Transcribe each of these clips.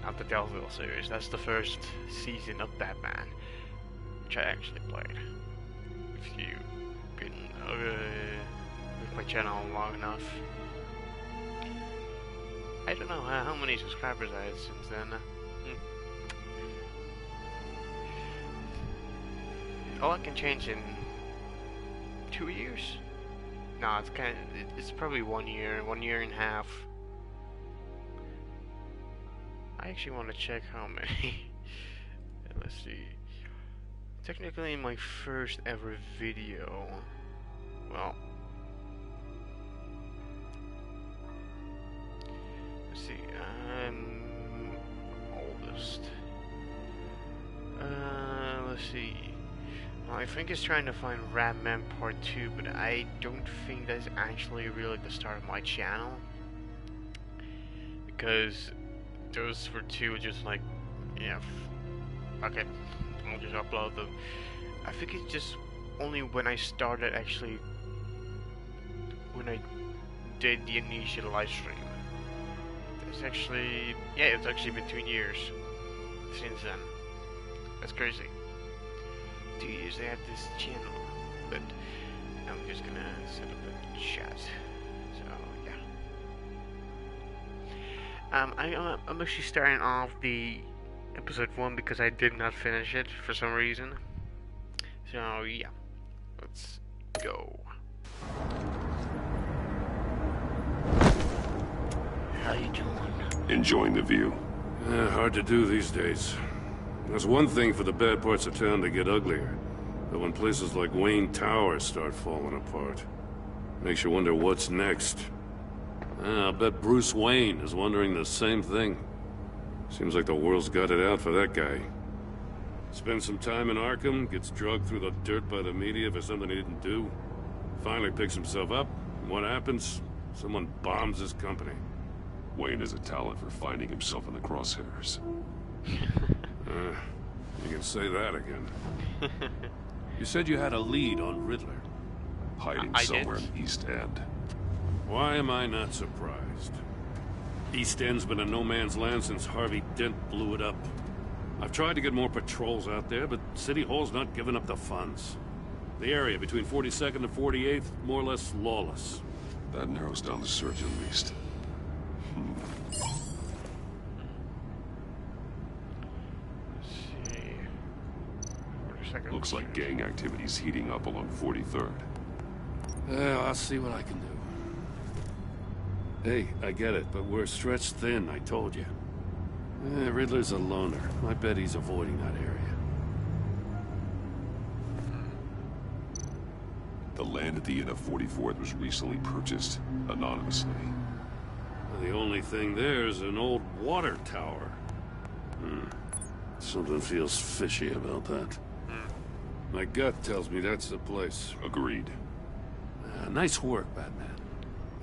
of the Telltale series. That's the first season of Batman, which I actually played. If you've been with my channel long enough. I don't know how many subscribers I had since then. A lot can change in 2 years. No, it's probably 1 year, 1.5 years. I actually want to check how many. Let's see. Technically, my first ever video. Well, let's see. I'm oldest. Let's see. Well, I think it's trying to find Ratman Part 2, but I don't think that's actually really the start of my channel. Because those for 2 just like, yeah, okay, I'll just upload them. I think it's just only when I started actually, when I did the initial live stream. It's actually, yeah, it's actually been 2 years since then. That's crazy. 2 years I had this channel, but I'm just gonna set up a chat. So yeah, I'm actually starting off the episode 1 because I did not finish it for some reason. So yeah, let's go. How you doing? Enjoying the view. Hard to do these days. There's one thing for the bad parts of town to get uglier, but when places like Wayne Tower start falling apart, makes you wonder what's next. I'll bet Bruce Wayne is wondering the same thing. Seems like the world's got it out for that guy. Spends some time in Arkham, gets drugged through the dirt by the media for something he didn't do. Finally picks himself up, and what happens? Someone bombs his company. Wayne has a talent for finding himself in the crosshairs. You can say that again. You said you had a lead on Riddler. Hiding somewhere in the East End. Why am I not surprised? East End's been a no-man's land since Harvey Dent blew it up. I've tried to get more patrols out there, but City Hall's not giving up the funds. The area between 42nd and 48th, more or less lawless. That narrows down the search at least. Looks like gang activity's heating up along 43rd. Well, I'll see what I can do. Hey, I get it, but we're stretched thin, I told you. Riddler's a loner. I bet he's avoiding that area. The land at the end of 44th was recently purchased anonymously. The only thing there is an old water tower. Something feels fishy about that. My gut tells me that's the place. Agreed. Nice work, Batman.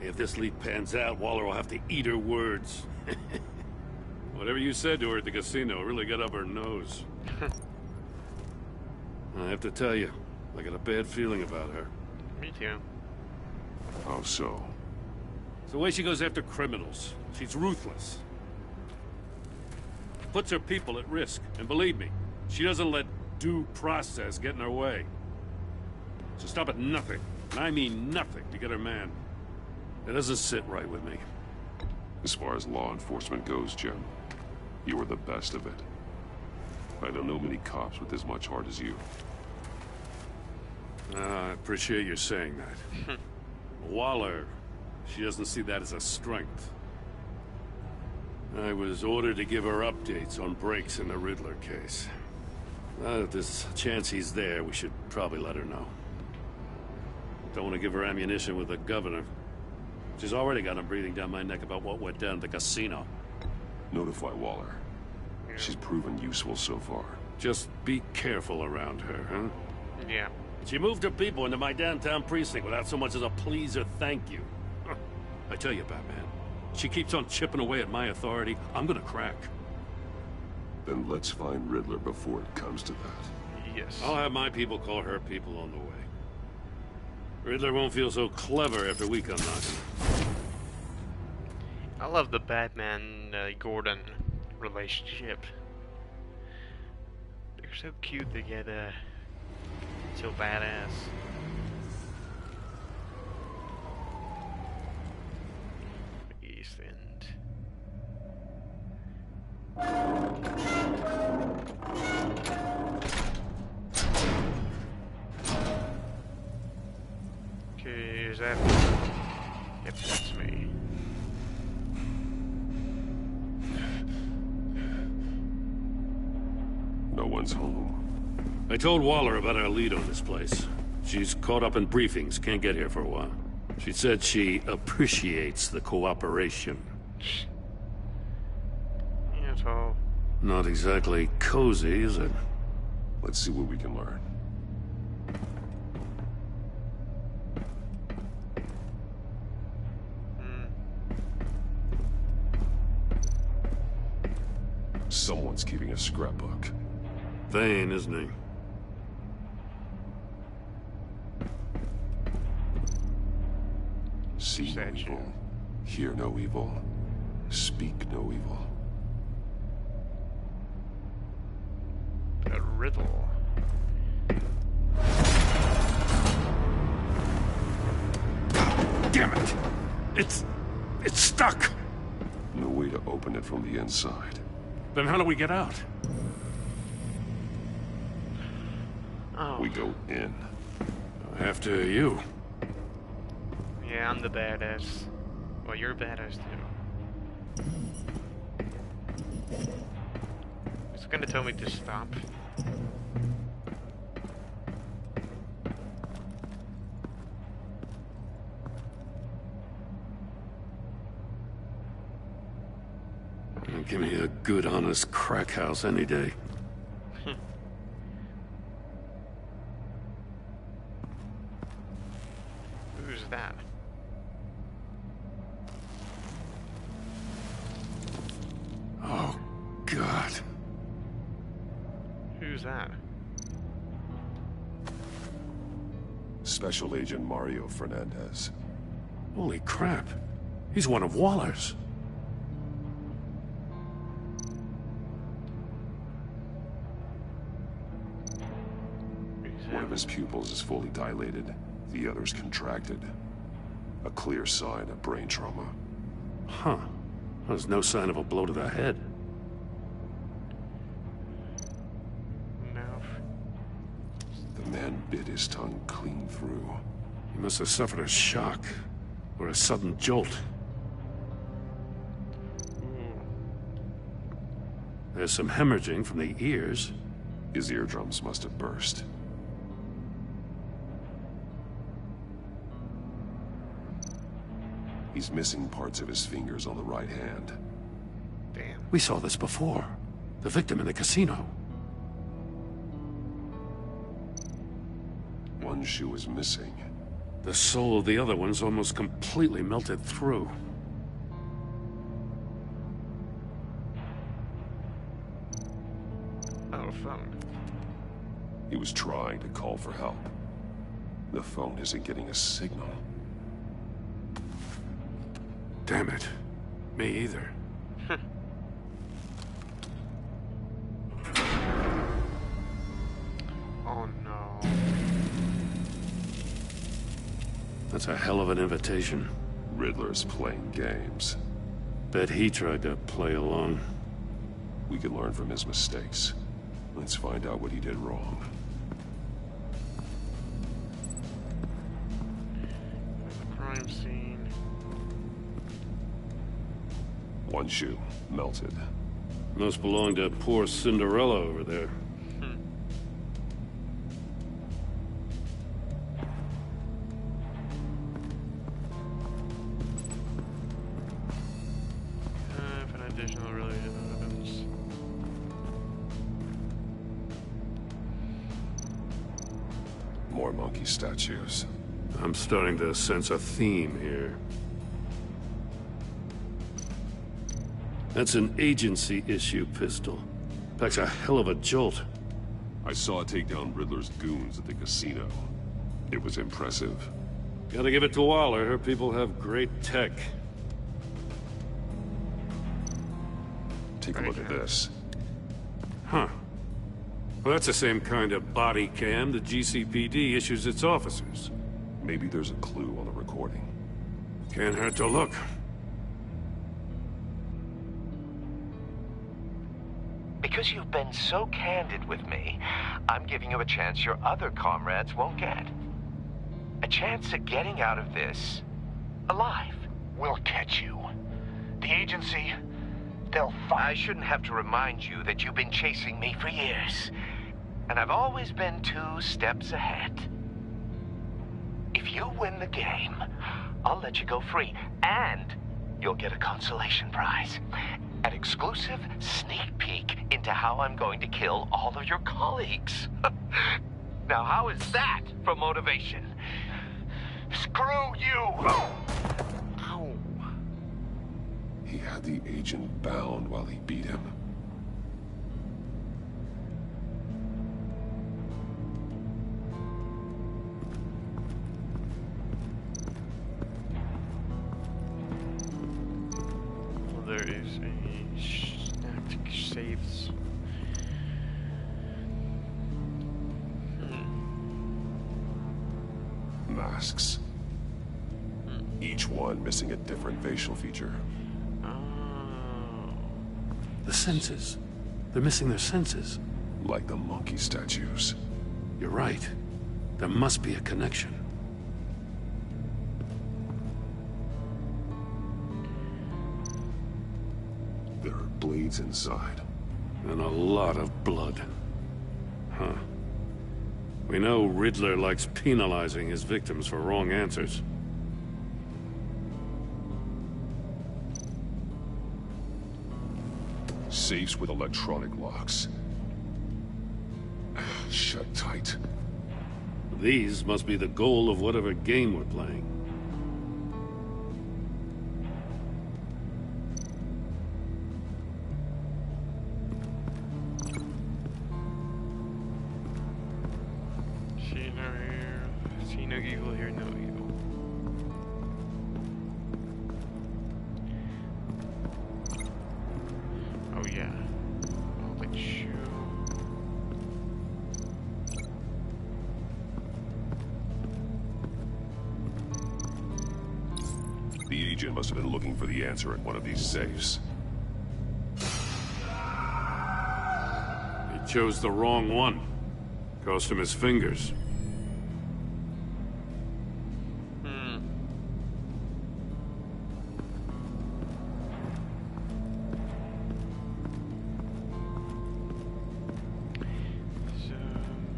If this lead pans out, Waller will have to eat her words. Whatever you said to her at the casino really got up her nose. I have to tell you, I got a bad feeling about her. Me too. How so? It's the way she goes after criminals. She's ruthless. Puts her people at risk. And believe me, she doesn't let due process get in her way. She'll stop at nothing, and I mean nothing, to get her man. It doesn't sit right with me. As far as law enforcement goes, Jim, you are the best of it. I don't know many cops with as much heart as you. I appreciate you saying that. Waller, she doesn't see that as a strength. I was ordered to give her updates on breaks in the Riddler case. If there's a chance he's there, we should probably let her know. Don't want to give her ammunition with the governor. She's already got him breathing down my neck about what went down at the casino. Notify Waller. She's proven useful so far. Just be careful around her, huh? Yeah. She moved her people into my downtown precinct without so much as a please or thank you. I tell you, Batman, she keeps on chipping away at my authority, I'm gonna crack. Then let's find Riddler before it comes to that. Yes. I'll have my people call her people on the way. Riddler won't feel so clever after we come knocking. I love the Batman Gordon relationship. They're so cute, they get so badass. East End. Okay, is that? Yep, that's me. No one's home. I told Waller about our lead on this place. She's caught up in briefings, can't get here for a while. She said she appreciates the cooperation. Yeah, it's all. Not exactly cozy, is it? Let's see what we can learn. Someone's keeping a scrapbook. Vain, isn't he? See no evil, hear no evil, speak no evil. A riddle. Damn it! It's stuck! No way to open it from the inside. Then how do we get out? Oh. We go in. After you. Yeah, I'm the badass. Well, you're badass too. It's gonna tell me to stop. Give me a good, honest crack house any day. Who's that? Oh, God. Who's that? Special Agent Mario Fernandez. Holy crap. He's one of Waller's. One of his pupils is fully dilated, the other's contracted. A clear sign of brain trauma. Huh. There's no sign of a blow to the head. No. The man bit his tongue clean through. He must have suffered a shock, or a sudden jolt. There's some hemorrhaging from the ears. His eardrums must have burst. He's missing parts of his fingers on the right hand. Damn. We saw this before. The victim in the casino. One shoe is missing. The sole of the other one's almost completely melted through. Oh, phone. He was trying to call for help. The phone isn't getting a signal. Damn it. Me either. Oh no. That's a hell of an invitation. Riddler's playing games. Bet he tried to play along. We can learn from his mistakes. Let's find out what he did wrong. Crime scene. One shoe, melted. Must belong to poor Cinderella over there. For an additional related evidence. More monkey statues. I'm starting to sense a theme here. That's an agency issue pistol. Packs a hell of a jolt. I saw it take down Riddler's goons at the casino. It was impressive. Gotta give it to Waller. Her people have great tech. Take a look at this. Huh. Well, that's the same kind of body cam the GCPD issues its officers. Maybe there's a clue on the recording. Can't hurt to look. Because you've been so candid with me, I'm giving you a chance your other comrades won't get. A chance at getting out of this alive. We'll catch you. The agency, they'll find... I shouldn't have to remind you that you've been chasing me for years. And I've always been 2 steps ahead. If you win the game, I'll let you go free. And you'll get a consolation prize. An exclusive sneak peek into how I'm going to kill all of your colleagues. Now, how is that for motivation? Screw you! Ow. He had the agent bound while he beat him. Well, there is a snapped saves. Masks. Each one missing a different facial feature. Oh. The senses. They're missing their senses. Like the monkey statues. You're right. There must be a connection. There are blades inside. And a lot of blood. Huh. We know Riddler likes penalizing his victims for wrong answers. Safes with electronic locks. Shut tight. These must be the goal of whatever game we're playing. See no here. See no evil, hear no evil. Oh yeah. I'll let you. The agent must have been looking for the answer in one of these safes. He chose the wrong one. Cost him his fingers. So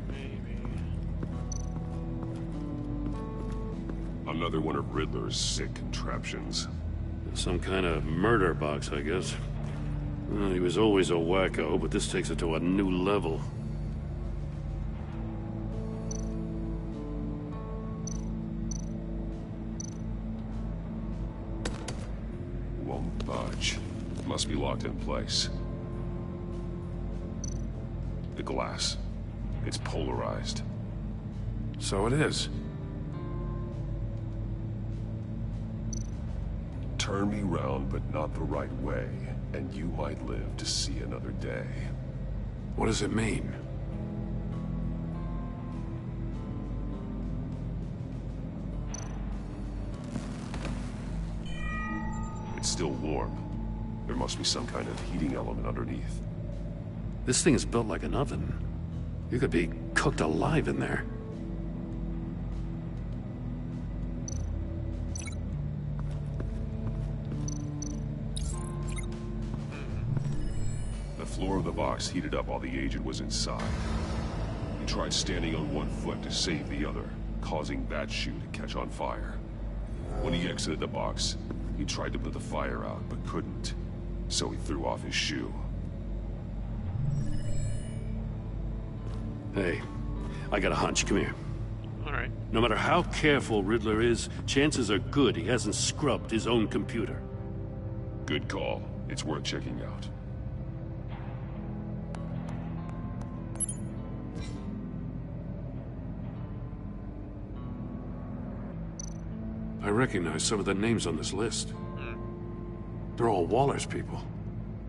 maybe. Another one of Riddler's sick contraptions. Some kind of murder box, I guess. Well, he was always a wacko, but this takes it to a new level. Won't budge. Must be locked in place. The glass. It's polarized. So it is. Turn me round, but not the right way, and you might live to see another day. What does it mean? It's still warm. There must be some kind of heating element underneath. This thing is built like an oven. You could be cooked alive in there. The floor of the box heated up while the agent was inside. He tried standing on one foot to save the other, causing that shoe to catch on fire. When he exited the box, he tried to put the fire out, but couldn't. So he threw off his shoe. Hey, I got a hunch. Come here. Alright. No matter how careful Riddler is, chances are good he hasn't scrubbed his own computer. Good call. It's worth checking out. I recognize some of the names on this list. They're all Waller's people.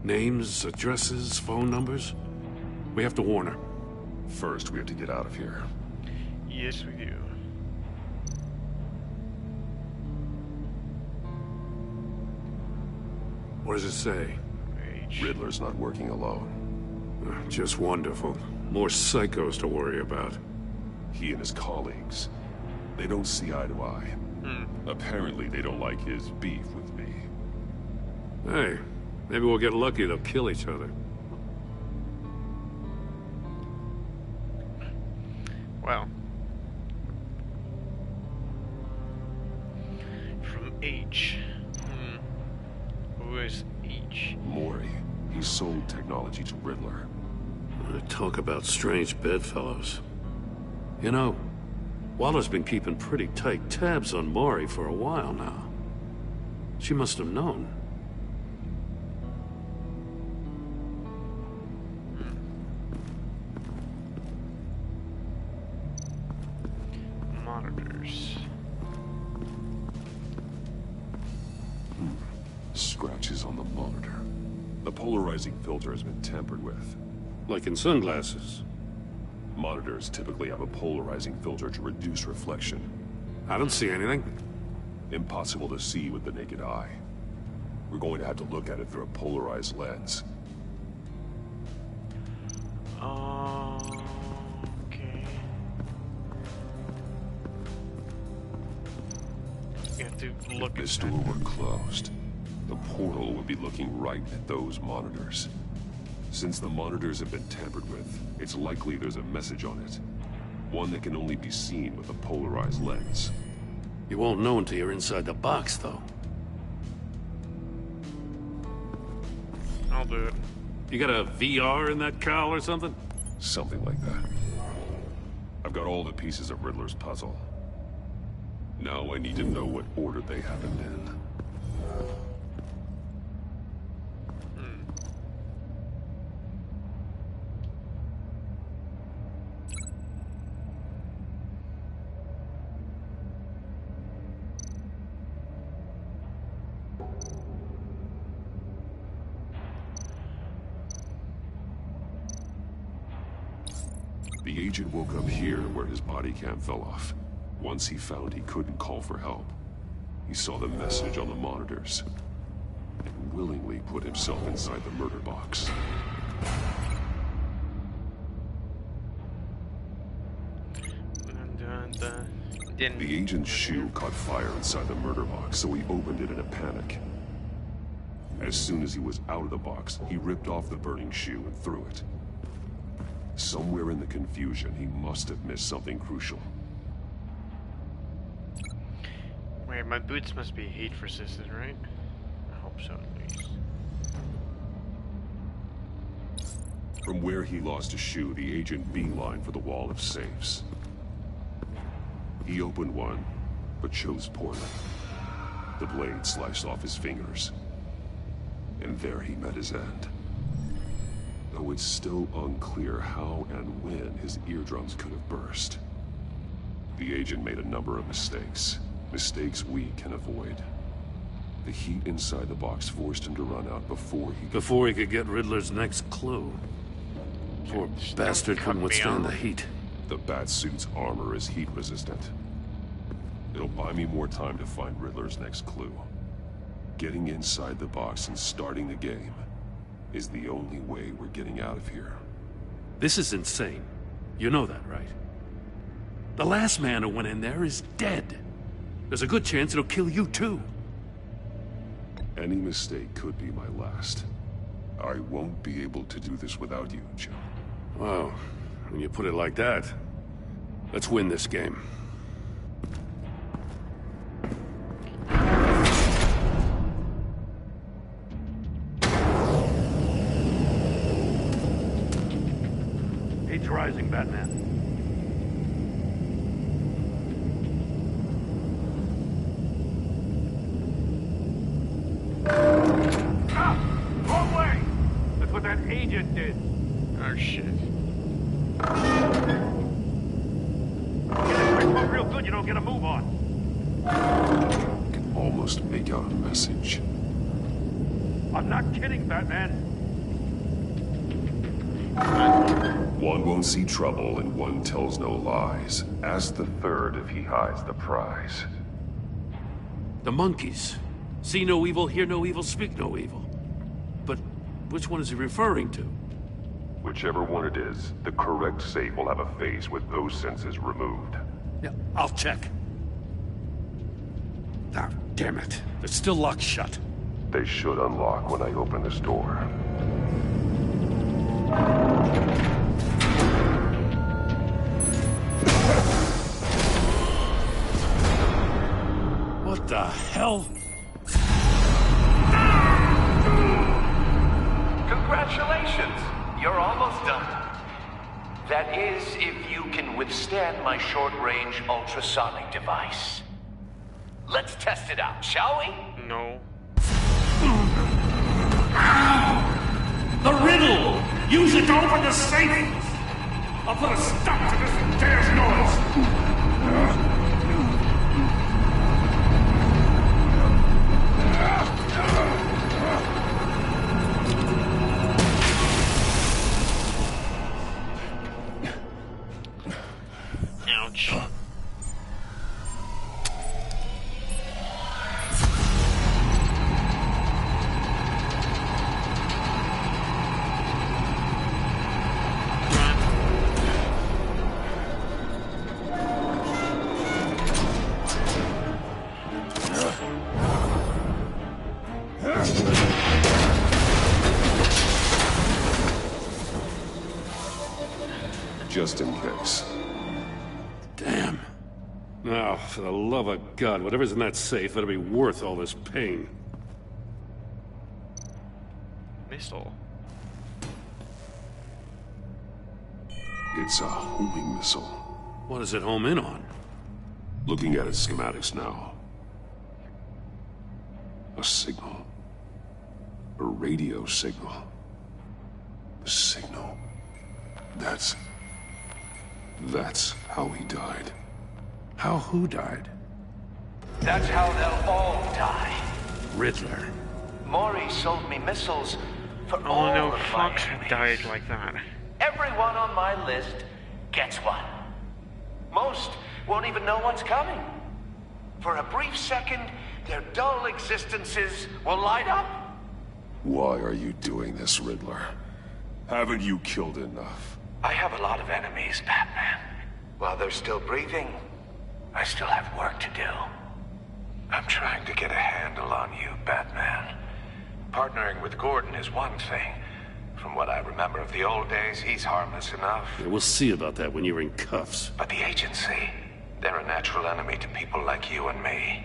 Names, addresses, phone numbers? We have to warn her. First, we have to get out of here. Yes, we do. What does it say? Riddler's not working alone. Just wonderful. More psychos to worry about. He and his colleagues, they don't see eye to eye. Apparently, they don't like his beef with me. Hey, maybe we'll get lucky. They'll kill each other. Well. From H. Who is H? Mori. He sold technology to Riddler. Talk about strange bedfellows. You know, Waller's been keeping pretty tight tabs on Mori for a while now. She must have known. Monitors. Scratches on the monitor. The polarizing filter has been tampered with. Like in sunglasses. Monitors typically have a polarizing filter to reduce reflection. I don't see anything. Impossible to see with the naked eye. We're going to have to look at it through a polarized lens. Okay. You have to look If this at door that. were closed, the portal would be looking right at those monitors. Since the monitors have been tampered with, it's likely there's a message on it. One that can only be seen with a polarized lens. You won't know until you're inside the box, though. I'll do it. You got a VR in that cowl or something? Something like that. I've got all the pieces of Riddler's puzzle. Now I need to know what order they happened in. The agent woke up here where his body cam fell off. Once he found he couldn't call for help, he saw the message on the monitors and willingly put himself inside the murder box. The agent's shoe caught fire inside the murder box, so he opened it in a panic. As soon as he was out of the box, he ripped off the burning shoe and threw it. Somewhere in the confusion, he must have missed something crucial. Wait, my boots must be heat resistant, right? I hope so, at least. From where he lost a shoe, the agent beelined for the wall of safes. He opened one, but chose poorly. The blade sliced off his fingers. And there he met his end. Though it's still unclear how and when his eardrums could have burst. The agent made a number of mistakes. Mistakes we can avoid. The heat inside the box forced him to run out before he could get Riddler's next clue. Poor bastard couldn't withstand the heat. The Batsuit's armor is heat resistant. It'll buy me more time to find Riddler's next clue. Getting inside the box and starting the game is the only way we're getting out of here. This is insane. You know that, right? The last man who went in there is dead. There's a good chance it'll kill you too. Any mistake could be my last. I won't be able to do this without you, Joe. Wow, when you put it like that, let's win this game. Age rising, Batman. Wrong way! That's what that agent did. Oh shit. Get it real good, you don't get a move on. I can almost make out a message. I'm not kidding, Batman. One won't see trouble and one tells no lies. Ask the third if he hides the prize. The monkeys. See no evil, hear no evil, speak no evil. But which one is he referring to? Whichever one it is, the correct safe will have a face with those senses removed. Yeah, I'll check. Ah, damn it. It's still locked shut. They should unlock when I open this door. What the hell? Congratulations! You're almost done. That is, if you can withstand my short-range ultrasonic device. Let's test it out, shall we? No. The riddle! Use it to open the safe! I'll put a stop to this damn noise! Ouch. Just in case. Damn. Now, for the love of God, whatever's in that safe better be worth all this pain. Missile. It's a homing missile. What does it home in on? Looking at its schematics now. A signal. A radio signal. The signal. That's how he died. How who died? That's how they'll all die. Riddler. Maury sold me missiles for Oh all no, of my Fox enemies. died like that. Everyone on my list gets one. Most won't even know what's coming. For a brief second, their dull existences will light up. Why are you doing this, Riddler? Haven't you killed enough? I have a lot of enemies, Batman. While they're still breathing, I still have work to do. I'm trying to get a handle on you, Batman. Partnering with Gordon is one thing. From what I remember of the old days, he's harmless enough. Yeah, we'll see about that when you're in cuffs. But the agency, they're a natural enemy to people like you and me.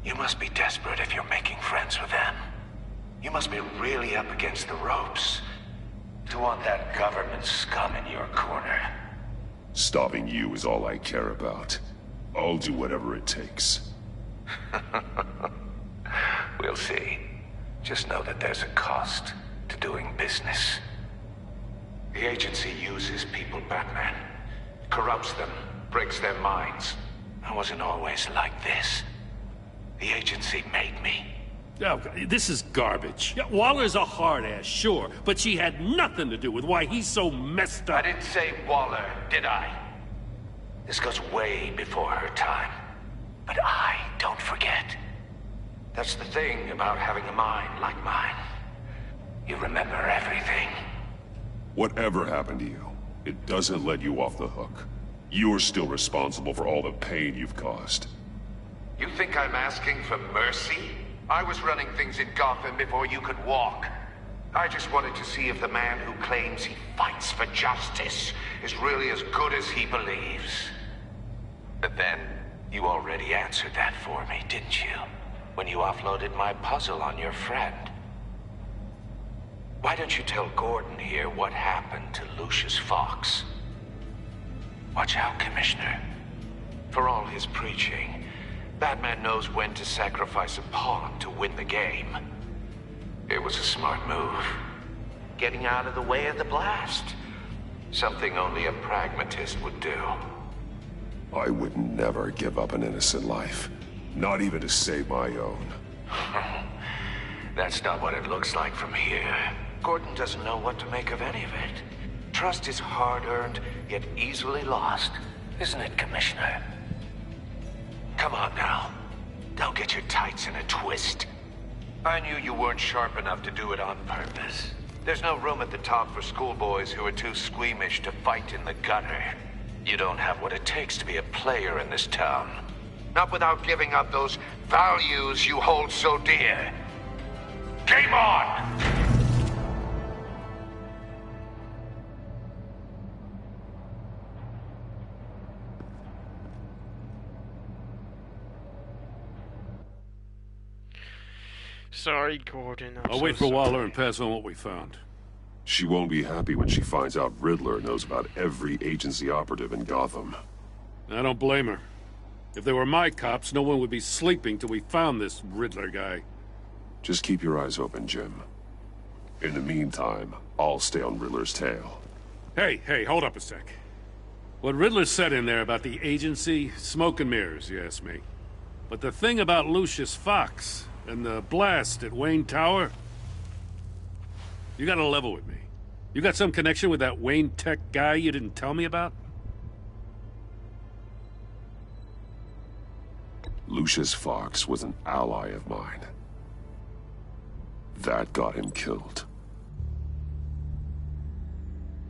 You must be desperate if you're making friends with them. You must be really up against the ropes to want that government scum in your corner. Stopping you is all I care about. I'll do whatever it takes. We'll see. Just know that there's a cost to doing business. The agency uses people, Batman. Corrupts them, breaks their minds. I wasn't always like this. The agency made me. Oh, this is garbage. Yeah, Waller's a hard-ass, sure, but she had nothing to do with why he's so messed I up. didn't say Waller, did I? This goes way before her time. But I don't forget. That's the thing about having a mind like mine. You remember everything. Whatever happened to you, it doesn't let you off the hook. You're still responsible for all the pain you've caused. You think I'm asking for mercy? I was running things in Gotham before you could walk. I just wanted to see if the man who claims he fights for justice is really as good as he believes. But then, you already answered that for me, didn't you? When you offloaded my puzzle on your friend. Why don't you tell Gordon here what happened to Lucius Fox? Watch out, Commissioner. For all his preaching, Batman knows when to sacrifice a pawn to win the game. It was a smart move. Getting out of the way of the blast. Something only a pragmatist would do. I would never give up an innocent life. Not even to save my own. That's not what it looks like from here. Gordon doesn't know what to make of any of it. Trust is hard-earned, yet easily lost. Isn't it, Commissioner? Come on now. Don't get your tights in a twist. I knew you weren't sharp enough to do it on purpose. There's no room at the top for schoolboys who are too squeamish to fight in the gutter. You don't have what it takes to be a player in this town. Not without giving up those values you hold so dear. Game on! Sorry, Gordon. I'll wait for Waller and pass on what we found. She won't be happy when she finds out Riddler knows about every agency operative in Gotham. I don't blame her. If they were my cops, no one would be sleeping till we found this Riddler guy. Just keep your eyes open, Jim. In the meantime, I'll stay on Riddler's tail. Hey, hold up a sec. What Riddler said in there about the agency, smoke and mirrors, you ask me. But the thing about Lucius Fox and the blast at Wayne Tower, you gotta level with me. You got some connection with that Wayne Tech guy you didn't tell me about? Lucius Fox was an ally of mine. That got him killed.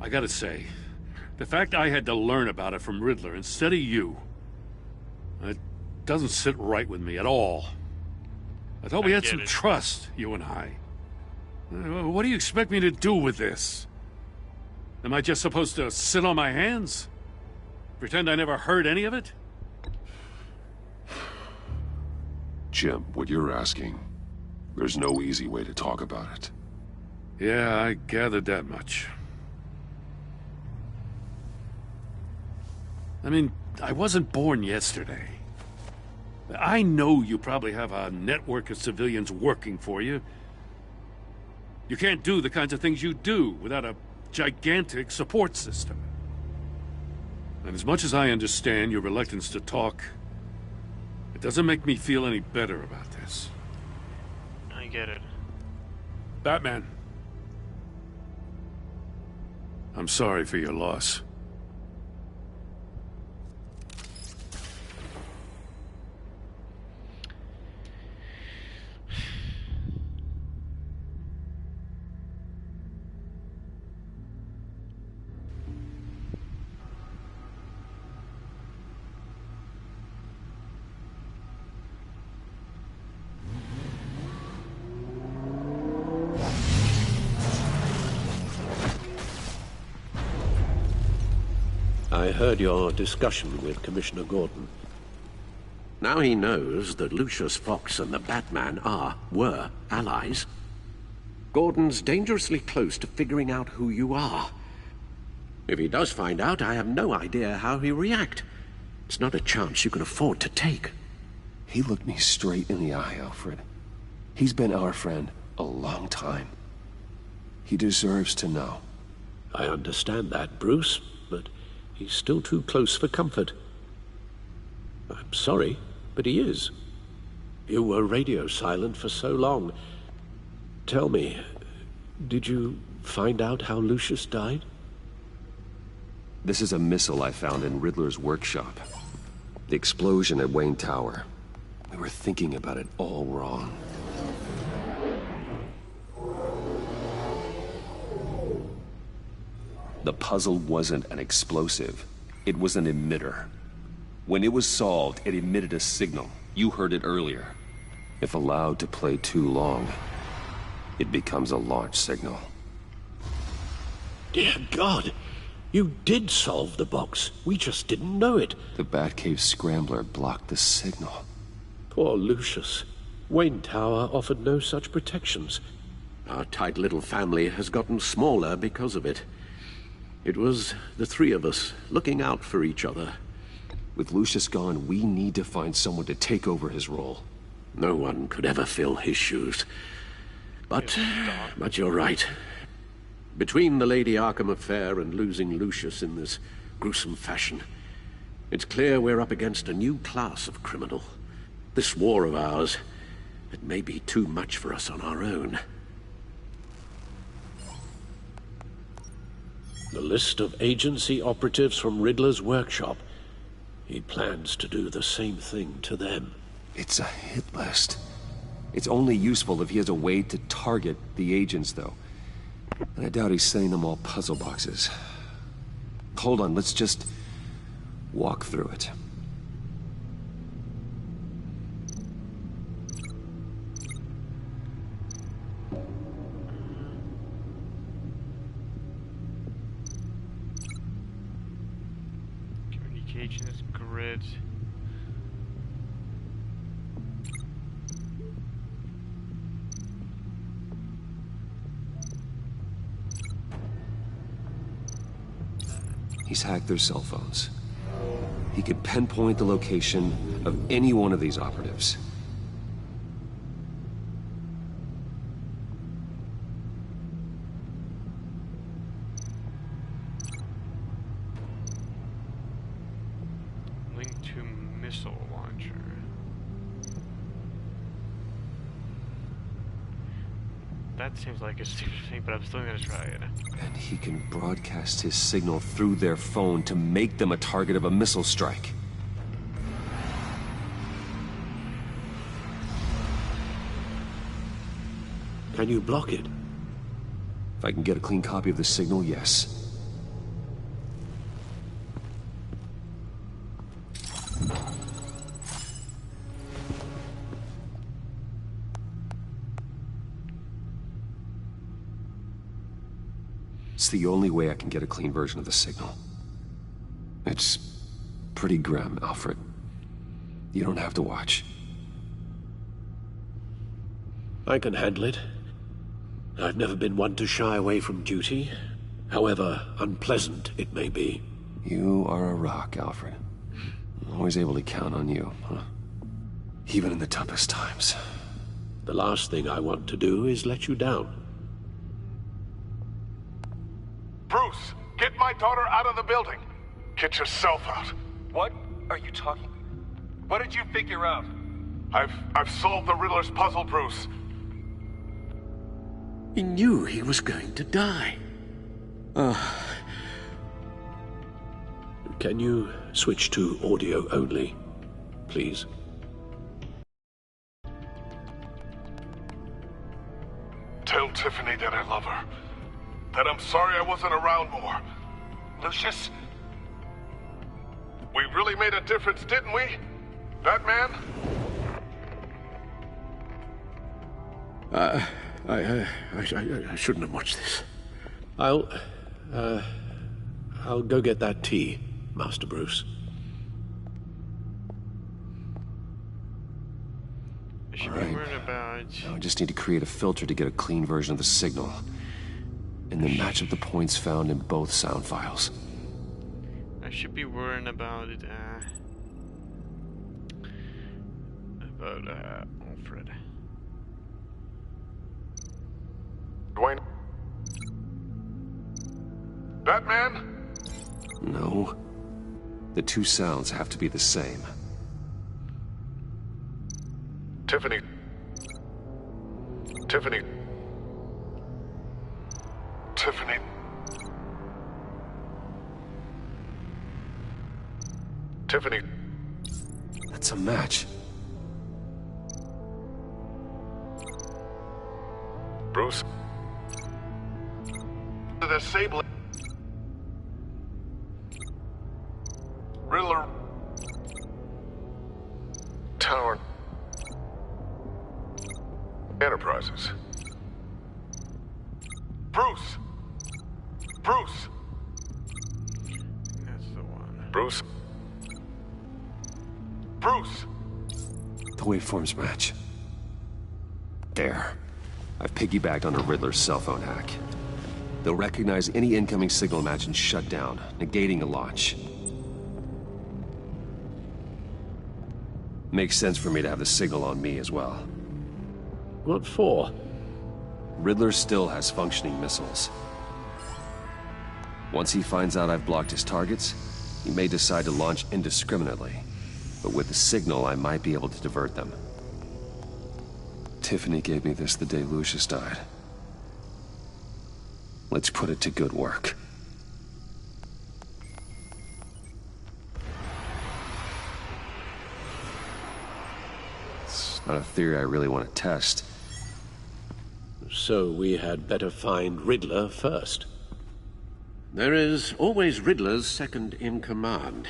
I gotta say, the fact I had to learn about it from Riddler instead of you, it doesn't sit right with me at all. I thought we had some trust, you and I. What do you expect me to do with this? Am I just supposed to sit on my hands? Pretend I never heard any of it? Jim, what you're asking, there's no easy way to talk about it. Yeah, I gathered that much. I mean, I wasn't born yesterday. I know you probably have a network of civilians working for you. You can't do the kinds of things you do without a gigantic support system. And as much as I understand your reluctance to talk, it doesn't make me feel any better about this. I get it. Batman. I'm sorry for your loss. I heard your discussion with Commissioner Gordon. Now he knows that Lucius Fox and the Batman were allies. Gordon's dangerously close to figuring out who you are. If he does find out, I have no idea how he'll react. It's not a chance you can afford to take. He looked me straight in the eye, Alfred. He's been our friend a long time. He deserves to know. I understand that, Bruce, but he's still too close for comfort. I'm sorry, but he is. You were radio silent for so long. Tell me, did you find out how Lucius died? This is a missile I found in Riddler's workshop. The explosion at Wayne Tower. We were thinking about it all wrong. The puzzle wasn't an explosive. It was an emitter. When it was solved, it emitted a signal. You heard it earlier. If allowed to play too long, it becomes a launch signal. Dear God! You did solve the box. We just didn't know it. The Batcave scrambler blocked the signal. Poor Lucius. Wayne Tower offered no such protections. Our tight little family has gotten smaller because of it. It was the three of us looking out for each other. With Lucius gone, we need to find someone to take over his role. No one could ever fill his shoes. But you're right. Between the Lady Arkham affair and losing Lucius in this gruesome fashion, it's clear we're up against a new class of criminal. This war of ours, it may be too much for us on our own. The list of agency operatives from Riddler's workshop. He plans to do the same thing to them. It's a hit list. It's only useful if he has a way to target the agents, though. And I doubt he's sending them all puzzle boxes. Hold on, let's just walk through it. Communications grid. He's hacked their cell phones. He could pinpoint the location of any one of these operatives. Link to missile launcher. That seems like a stupid thing, but I'm still gonna try it. And he can broadcast his signal through their phone to make them a target of a missile strike. Can you block it? If I can get a clean copy of the signal, yes. It's the only way I can get a clean version of the signal. It's pretty grim, Alfred. You don't have to watch. I can handle it. I've never been one to shy away from duty, however unpleasant it may be. You are a rock, Alfred. I'm always able to count on you, huh? Even in the toughest times. The last thing I want to do is let you down. Bruce, get my daughter out of the building. Get yourself out. What are you talking? What did you figure out? I've solved the Riddler's puzzle, Bruce. He knew he was going to die. Can you switch to audio only, please? Tell Tiffany that I love her. That I'm sorry I wasn't around more. Lucius? We really made a difference, didn't we? Batman? I shouldn't have watched this. I'll go get that tea, Master Bruce. I should be worried about... Now I just need to create a filter to get a clean version of the signal. And then match up the points found in both sound files. I should be worrying about it, Alfred. Dwayne? Batman? No. The two sounds have to be the same. Tiffany. Tiffany. Tiffany. Tiffany. That's a match. Bruce. The Sable. Riddler. Tower. Enterprises. Bruce. Bruce. That's the one. Bruce. Bruce. The waveforms match. There. I've piggybacked on a Riddler's cell phone hack. They'll recognize any incoming signal match and shut down, negating a launch. Makes sense for me to have the signal on me as well. What for? Riddler still has functioning missiles. Once he finds out I've blocked his targets, he may decide to launch indiscriminately. But with the signal, I might be able to divert them. Tiffany gave me this the day Lucius died. Let's put it to good work. Not a theory I really want to test. So we had better find Riddler first. There is always Riddler's second in command.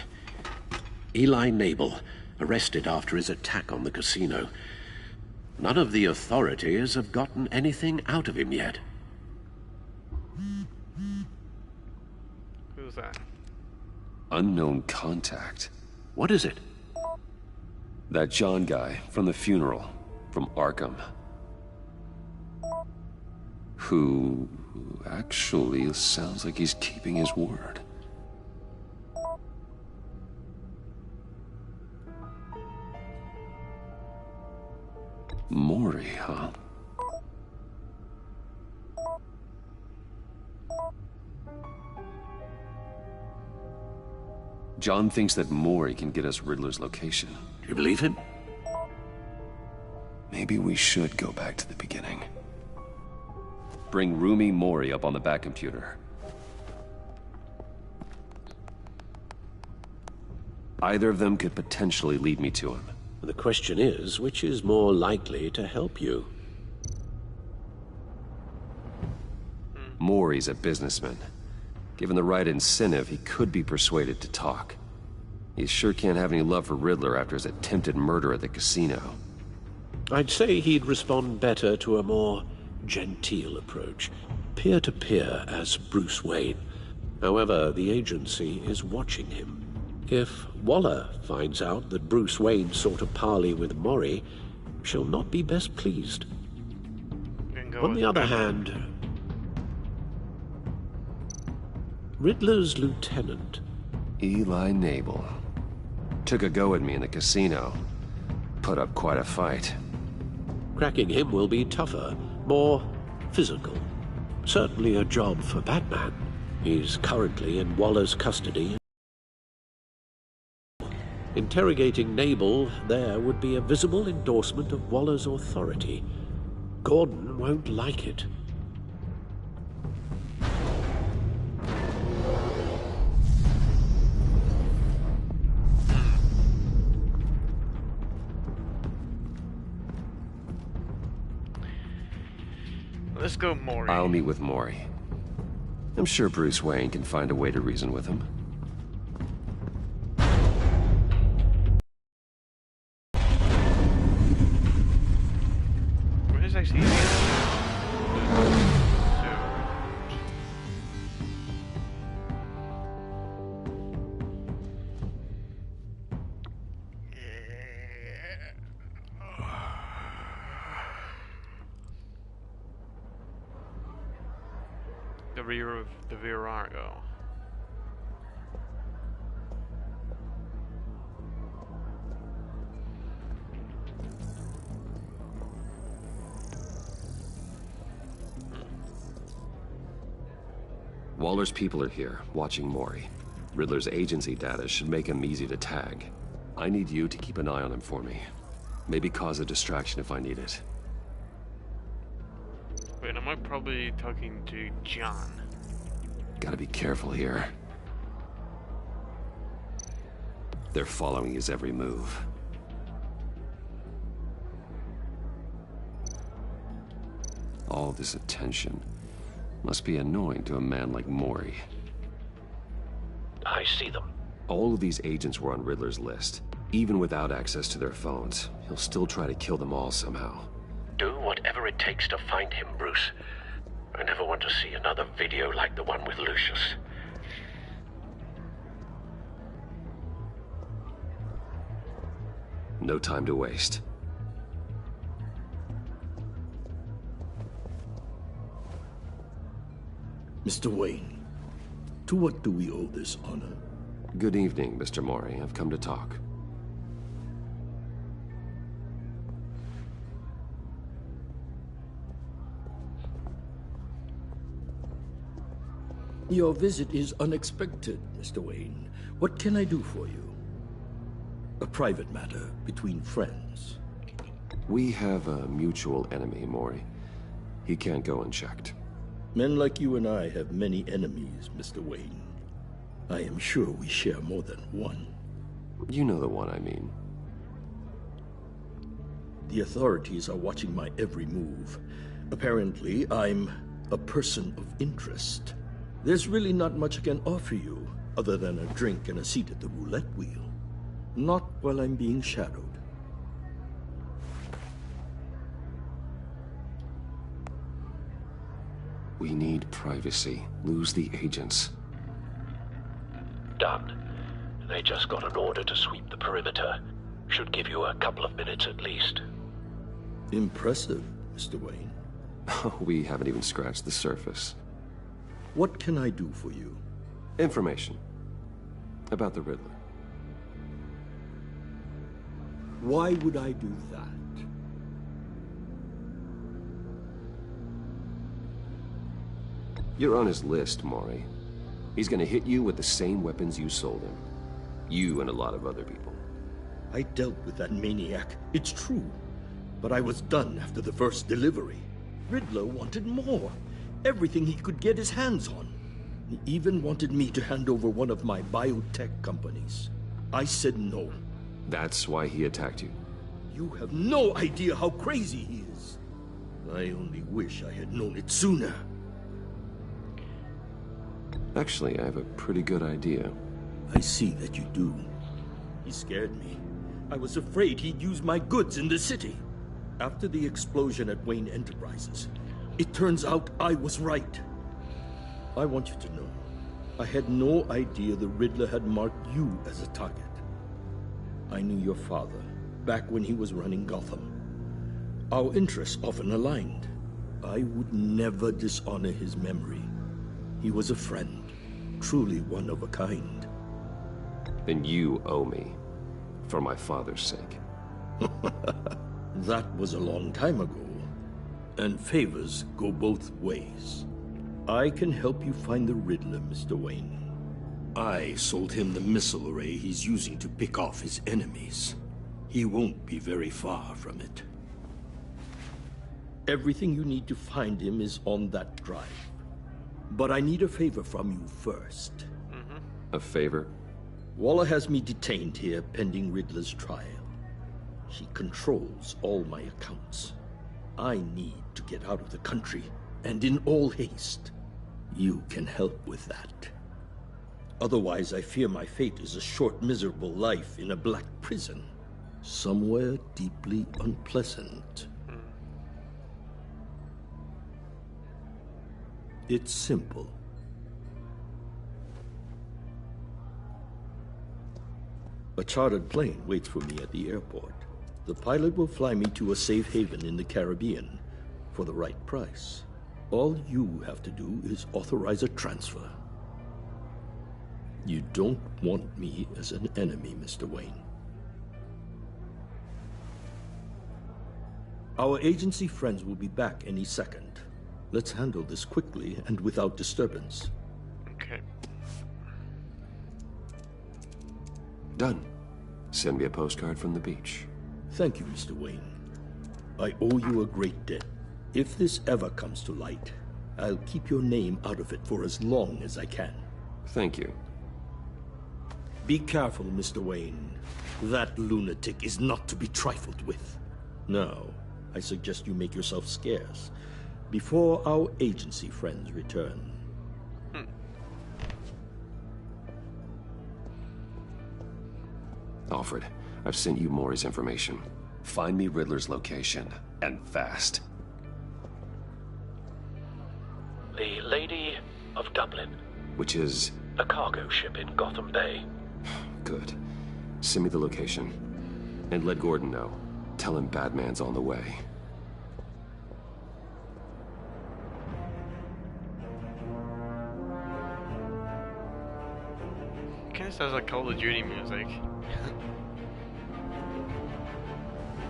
Eli Nabel, arrested after his attack on the casino. None of the authorities have gotten anything out of him yet. Who's that? Unknown contact. What is it? That John guy from the funeral, from Arkham. Who actually sounds like he's keeping his word. Maury, huh? John thinks that Maury can get us Riddler's location. Do you believe him? Maybe we should go back to the beginning. Bring Rumi Maury up on the back computer. Either of them could potentially lead me to him. The question is, which is more likely to help you? Maury's a businessman. Given the right incentive, he could be persuaded to talk. He sure can't have any love for Riddler after his attempted murder at the casino. I'd say he'd respond better to a more genteel approach, peer-to-peer as Bruce Wayne. However, the agency is watching him. If Waller finds out that Bruce Wayne sought a parley with Maury, she'll not be best pleased. On the other hand, Riddler's lieutenant, Eli Nabel, took a go at me in the casino. Put up quite a fight. cracking him will be tougher, more physical. Certainly a job for Batman. He's currently in Waller's custody. Interrogating Nabel there would be a visible endorsement of Waller's authority. Gordon won't like it. Let's go Maury. I'll meet with Maury. I'm sure Bruce Wayne can find a way to reason with him. Where is actually the rear of the Virago. Waller's people are here, watching Maury. Riddler's agency data should make him easy to tag. I need you to keep an eye on him for me. Maybe cause a distraction if I need it. Wait, am I probably talking to John? Gotta be careful here. They're following his every move. All this attention must be annoying to a man like Maury. I see them. All of these agents were on Riddler's list. Even without access to their phones, he'll still try to kill them all somehow. Do whatever it takes to find him, Bruce. I never want to see another video like the one with Lucius. No time to waste. Mr. Wayne, to what do we owe this honor? Good evening, Mr. Maury. I've come to talk. Your visit is unexpected, Mr. Wayne. What can I do for you? A private matter between friends. We have a mutual enemy, Maury. He can't go unchecked. Men like you and I have many enemies, Mr. Wayne. I am sure we share more than one. You know the one I mean. The authorities are watching my every move. Apparently, I'm a person of interest. There's really not much I can offer you, other than a drink and a seat at the roulette wheel. Not while I'm being shadowed. We need privacy. Lose the agents. Done. They just got an order to sweep the perimeter. Should give you a couple of minutes at least. Impressive, Mr. Wayne. We haven't even scratched the surface. What can I do for you? Information. About the Riddler. Why would I do that? You're on his list, Maury. He's gonna hit you with the same weapons you sold him. You and a lot of other people. I dealt with that maniac, it's true. But I was done after the first delivery. Riddler wanted more. Everything he could get his hands on. He even wanted me to hand over one of my biotech companies. I said no. That's why he attacked you. You have no idea how crazy he is. I only wish I had known it sooner. Actually, I have a pretty good idea. I see that you do. He scared me. I was afraid he'd use my goods in the city. After the explosion at Wayne Enterprises, it turns out I was right. I want you to know, I had no idea the Riddler had marked you as a target. I knew your father, back when he was running Gotham. Our interests often aligned. I would never dishonor his memory. He was a friend, truly one of a kind. Then you owe me, for my father's sake. That was a long time ago, and favors go both ways. I can help you find the Riddler, Mr. Wayne. I sold him the missile array he's using to pick off his enemies. He won't be very far from it. Everything you need to find him is on that drive. But I need a favor from you first. A favor? Waller has me detained here pending Riddler's trial. He controls all my accounts. I need to get out of the country, and in all haste. You can help with that. Otherwise, I fear my fate is a short, miserable life in a black prison. Somewhere deeply unpleasant. It's simple. A chartered plane waits for me at the airport. The pilot will fly me to a safe haven in the Caribbean for the right price. All you have to do is authorize a transfer. You don't want me as an enemy, Mr. Wayne. Our agency friends will be back any second. Let's handle this quickly and without disturbance. Okay. Done. Send me a postcard from the beach. Thank you, Mr. Wayne. I owe you a great debt. If this ever comes to light, I'll keep your name out of it for as long as I can. Thank you. Be careful, Mr. Wayne. That lunatic is not to be trifled with. Now, I suggest you make yourself scarce before our agency friends return. Alfred, I've sent you Maury's information. Find me Riddler's location, and fast. The Lady of Dublin. Which is? A cargo ship in Gotham Bay. Good. Send me the location. And let Gordon know. Tell him Batman's on the way. Kinda sounds like Call of Duty music.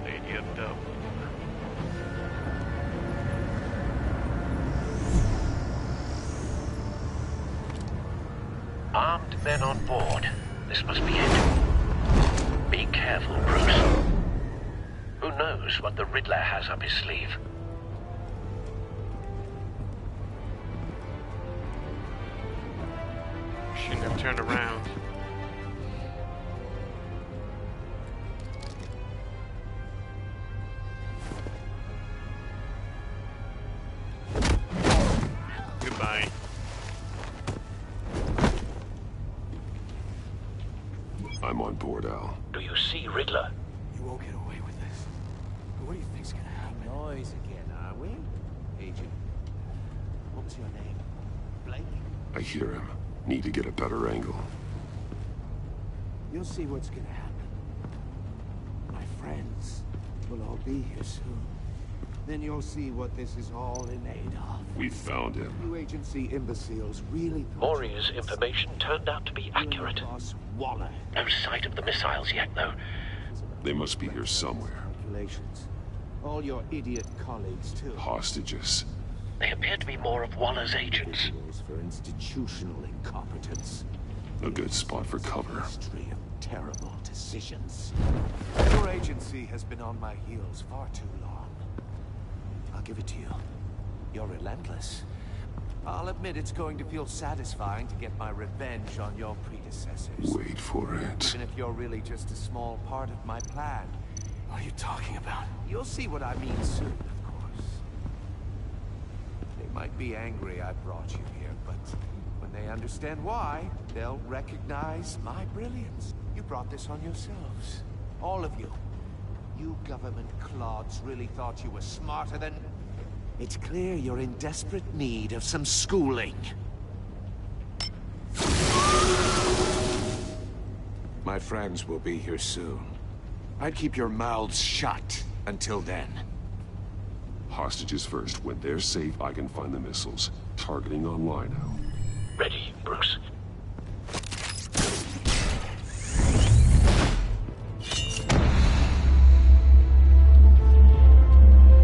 Lady of Dublin. Armed men on board. This must be it. Be careful, Bruce. Who knows what the Riddler has up his sleeve? Shouldn't have turned around. I'm on board, Al. Do you see Riddler? You won't get away with this. What do you think's gonna happen? Noise again, are we? Agent, what was your name? Blake? I hear him. Need to get a better angle. You'll see what's gonna happen. My friends will all be here soon. Then you'll see what this is all in aid of. We found him. You agency imbeciles really thought... Maury's information turned out to be accurate. Waller. No sight of the missiles yet, though. They must be here somewhere. Calculations. All your idiot colleagues, too. Hostages. They appear to be more of Waller's agents. For institutional incompetence. A good spot for cover. History of terrible decisions. Your agency has been on my heels far too long. I'll give it to you. You're relentless. I'll admit it's going to feel satisfying to get my revenge on your predecessors. Wait for it. Even if you're really just a small part of my plan. What are you talking about? You'll see what I mean soon, of course. They might be angry I brought you here, but when they understand why, they'll recognize my brilliance. You brought this on yourselves. All of you. You government clods really thought you were smarter than... It's clear you're in desperate need of some schooling. My friends will be here soon. I'd keep your mouths shut until then. Hostages first. When they're safe, I can find the missiles. Targeting online now. Ready, Bruce.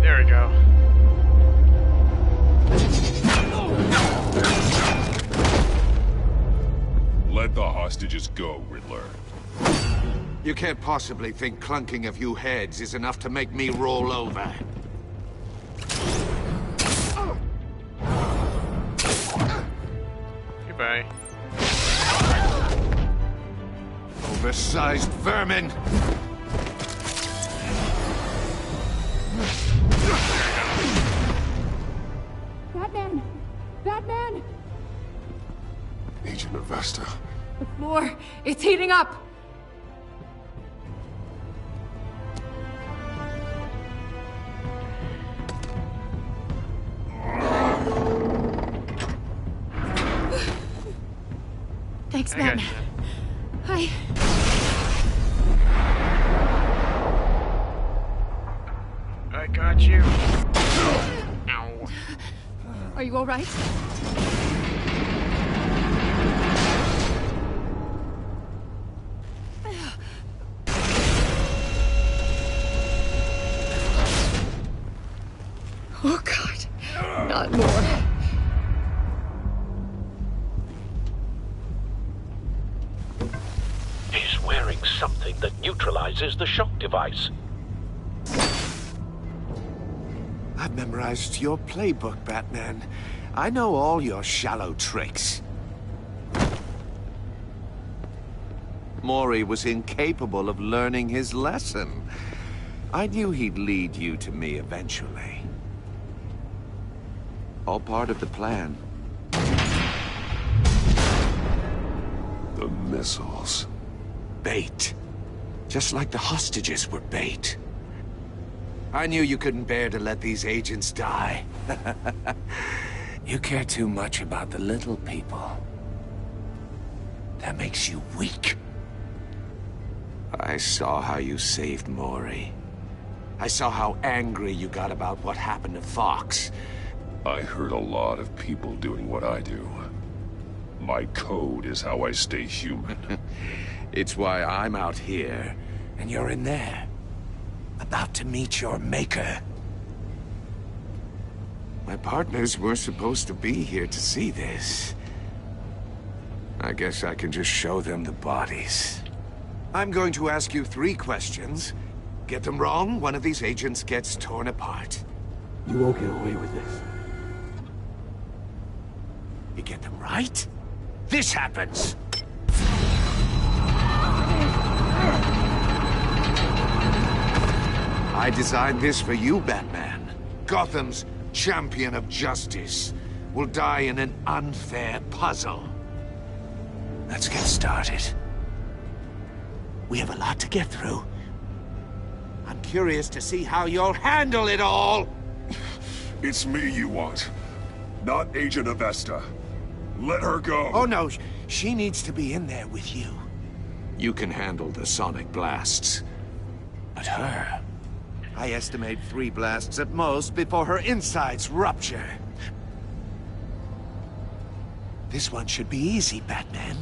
There we go. Let the hostages go, Riddler. You can't possibly think clunking a few heads is enough to make me roll over. Goodbye. Oversized vermin! Batman! Batman! Agent Avesta. The floor, it's heating up! Thanks, Batman. I got you. Ow. Are you all right? Oh, God. Not more. He's wearing something that neutralizes the shock device. I've memorized your playbook, Batman. I know all your shallow tricks. Maury was incapable of learning his lesson. I knew he'd lead you to me eventually. All part of the plan. The missiles. Bait. Just like the hostages were bait. I knew you couldn't bear to let these agents die. You care too much about the little people. That makes you weak. I saw how you saved Maury. I saw how angry you got about what happened to Fox. I heard a lot of people doing what I do. My code is how I stay human. It's why I'm out here, and you're in there. About to meet your maker. My partners were supposed to be here to see this. I guess I can just show them the bodies. I'm going to ask you 3 questions. Get them wrong, one of these agents gets torn apart. You won't get away with this. You get them right, this happens! I designed this for you, Batman. Gotham's champion of justice will die in an unfair puzzle. Let's get started. We have a lot to get through. I'm curious to see how you'll handle it all! It's me you want, not Agent Avesta. Let her go. Oh no, she needs to be in there with you. You can handle the sonic blasts. But her... I estimate 3 blasts at most before her insides rupture. This one should be easy, Batman.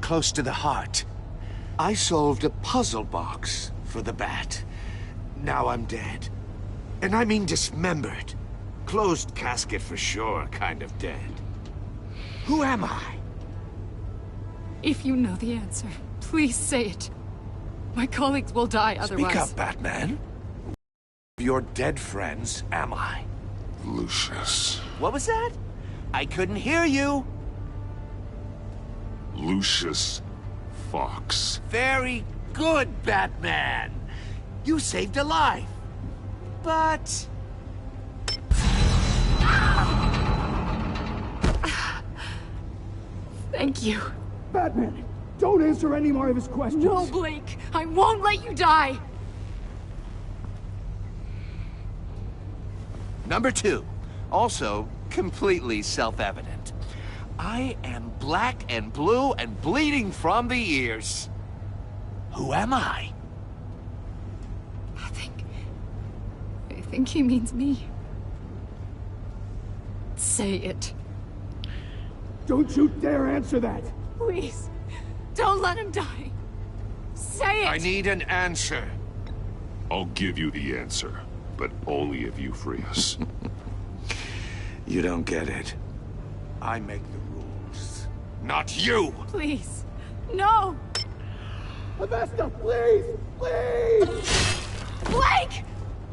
Close to the heart. I solved a puzzle box for the Bat. Now I'm dead. And I mean dismembered. Closed casket for sure, kind of dead. Who am I? If you know the answer, please say it. My colleagues will die otherwise. Speak up, Batman. Your dead friends, am I? Lucius. What was that? I couldn't hear you. Lucius Fox. Very good, Batman. You saved a life. But... Thank you. Batman, don't answer any more of his questions. No, Blake. I won't let you die. Number 2. Also, completely self-evident. I am black and blue and bleeding from the ears. Who am I? I think he means me. Say it. Don't you dare answer that! Please, don't let him die. Say it! I need an answer. I'll give you the answer, but only if you free us. You don't get it. I make the rules, not you! Please, no! Avesta, please! Please! Blake!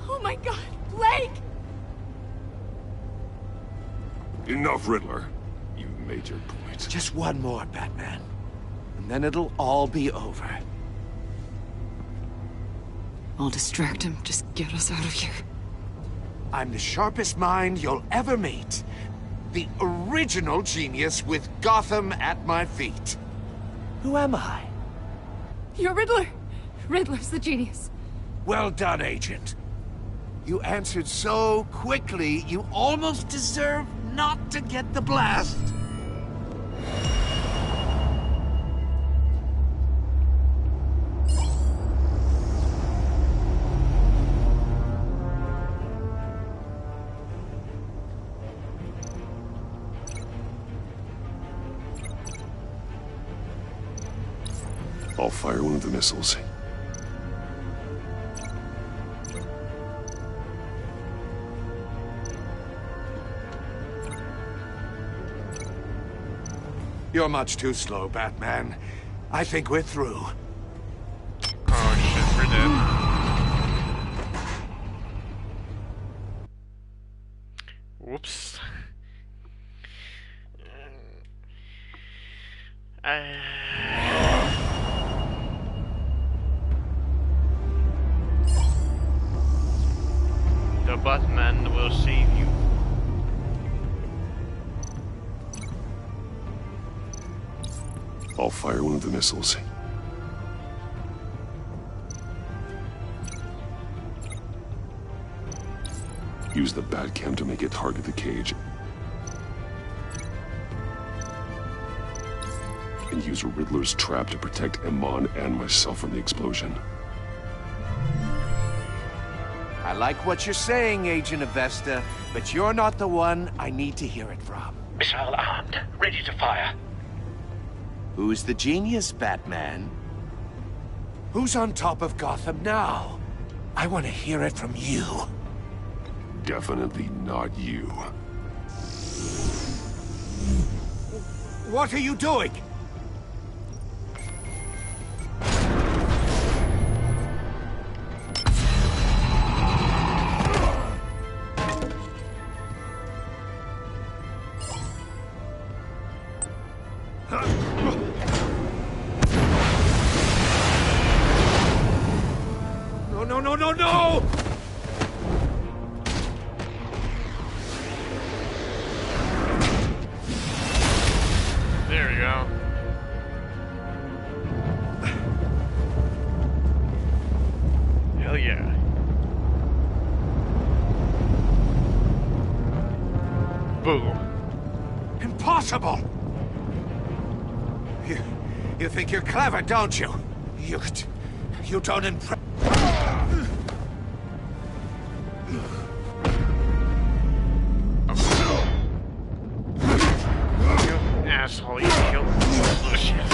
Oh my god, Blake! Enough, Riddler. You've made your point. Just one more, Batman. And then it'll all be over. I'll distract him. Just get us out of here. I'm the sharpest mind you'll ever meet. The original genius with Gotham at my feet. Who am I? You're Riddler. Riddler's the genius. Well done, Agent. You answered so quickly, you almost deserve not to get the blast. I'll fire one of the missiles. You're much too slow, Batman. I think we're through. Oh shit, we're dead. Whoops. The Batman will save you. I'll fire one of the missiles. Use the Batcam to make it target the cage. And use Riddler's trap to protect Iman and myself from the explosion. I like what you're saying, Agent Avesta, but you're not the one I need to hear it from. Missile armed, ready to fire. Who's the genius, Batman? Who's on top of Gotham now? I want to hear it from you. Definitely not you. What are you doing? No! There we go. You think you're clever, don't you? You don't impress... You asshole, you killed Lucius.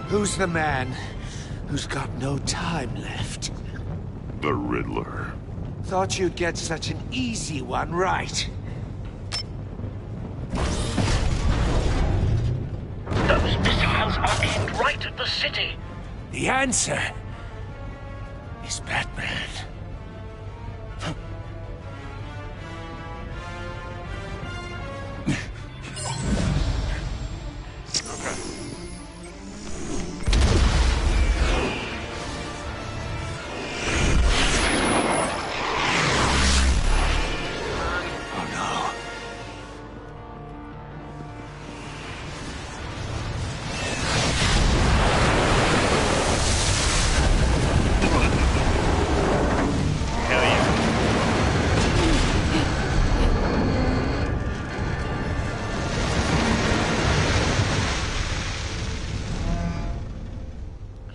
Who's the man who's got no time left? The Riddler. Thought you'd get such an easy one right. Those missiles are aimed right at the city. The answer is Batman.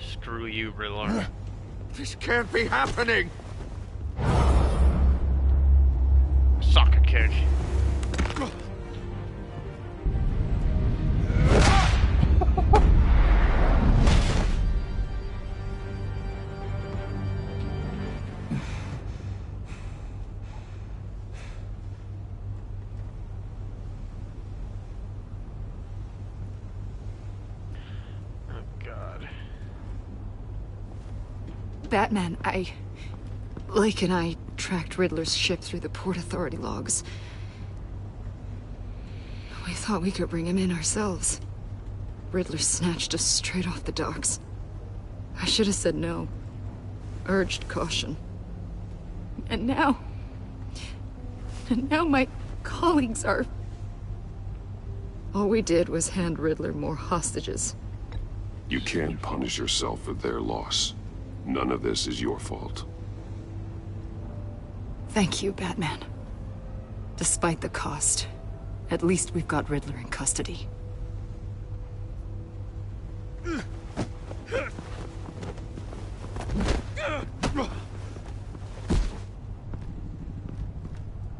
Screw you, Riddler. This can't be happening! Soccer kick. Batman, Lake and I tracked Riddler's ship through the Port Authority logs. We thought we could bring him in ourselves. Riddler snatched us straight off the docks. I should have said no. Urged caution. And now my colleagues are... All we did was hand Riddler more hostages. You can't punish yourself for their loss. None of this is your fault. Thank you, Batman. Despite the cost, at least we've got Riddler in custody.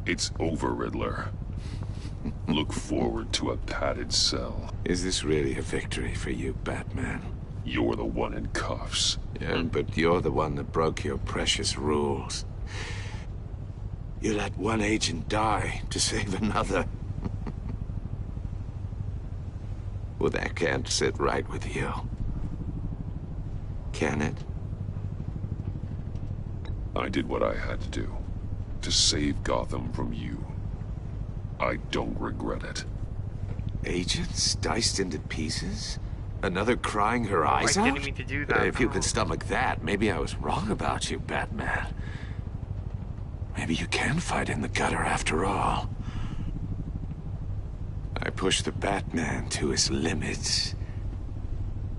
It's over, Riddler. Look forward to a padded cell. Is this really a victory for you, Batman? You're the one in cuffs. Yeah, but you're the one that broke your precious rules. You let one agent die to save another. Well, that can't sit right with you. Can it? I did what I had to do. To save Gotham from you. I don't regret it. Agents diced into pieces? Another crying her eyes out? I didn't mean to do that. If you could stomach that, maybe I was wrong about you, Batman. Maybe you can fight in the gutter after all. I pushed the Batman to his limits.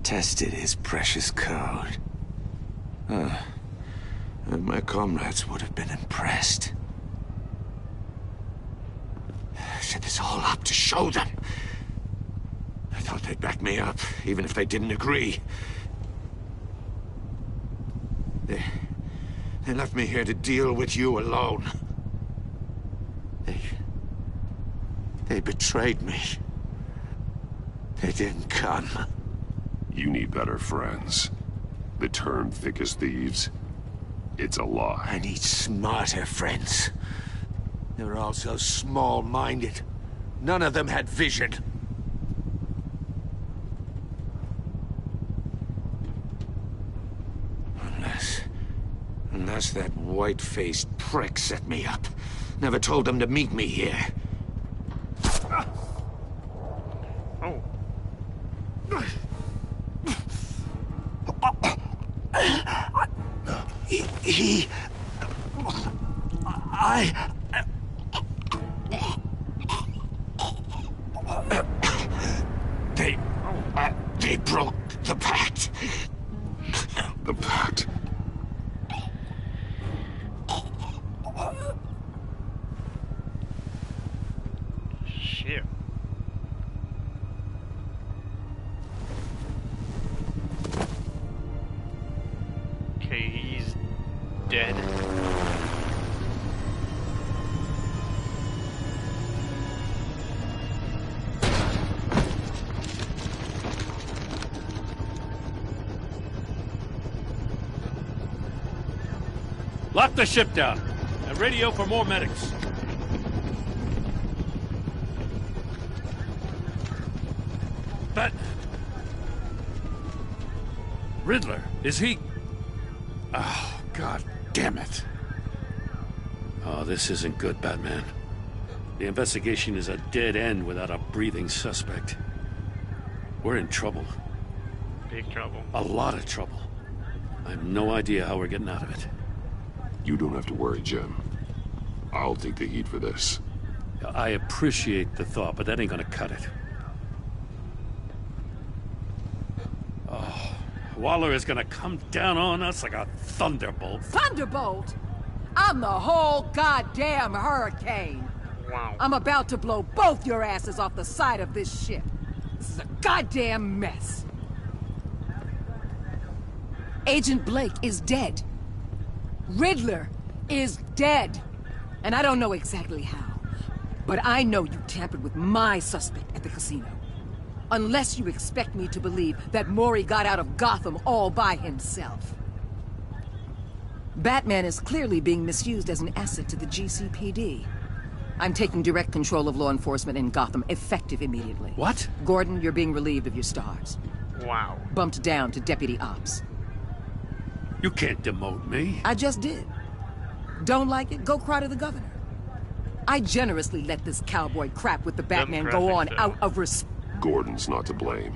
Tested his precious code. And my comrades would have been impressed. I set this all up to show them. I thought they'd back me up, even if they didn't agree. They left me here to deal with you alone. They betrayed me. They didn't come. You need better friends. The term thick as thieves, it's a lie. I need smarter friends. They're all so small-minded. None of them had vision. Unless that white-faced prick set me up. Never told them to meet me here. Oh. They broke the pact. The pact? Shit. Okay, he's dead. Lock the ship down and radio for more medics. But Riddler, is he? Oh, God damn it. Oh, this isn't good, Batman. The investigation is a dead end without a breathing suspect. We're in trouble. Big trouble. A lot of trouble. I have no idea how we're getting out of it. You don't have to worry, Jim. I'll take the heat for this. I appreciate the thought, but that ain't gonna cut it. Oh, Waller is gonna come down on us like a thunderbolt. Thunderbolt? I'm the whole goddamn hurricane. Wow. I'm about to blow both your asses off the side of this ship. This is a goddamn mess. Agent Blake is dead. Riddler is dead. And I don't know exactly how, but I know you tampered with my suspect at the casino. Unless you expect me to believe that Maury got out of Gotham all by himself. Batman is clearly being misused as an asset to the GCPD. I'm taking direct control of law enforcement in Gotham, effective immediately. What? Gordon, you're being relieved of your stars. Wow. Bumped down to Deputy Ops. You can't demote me. I just did. Don't like it? Go cry to the governor. I generously let this cowboy crap with the Batman go on out of respect. Gordon's not to blame.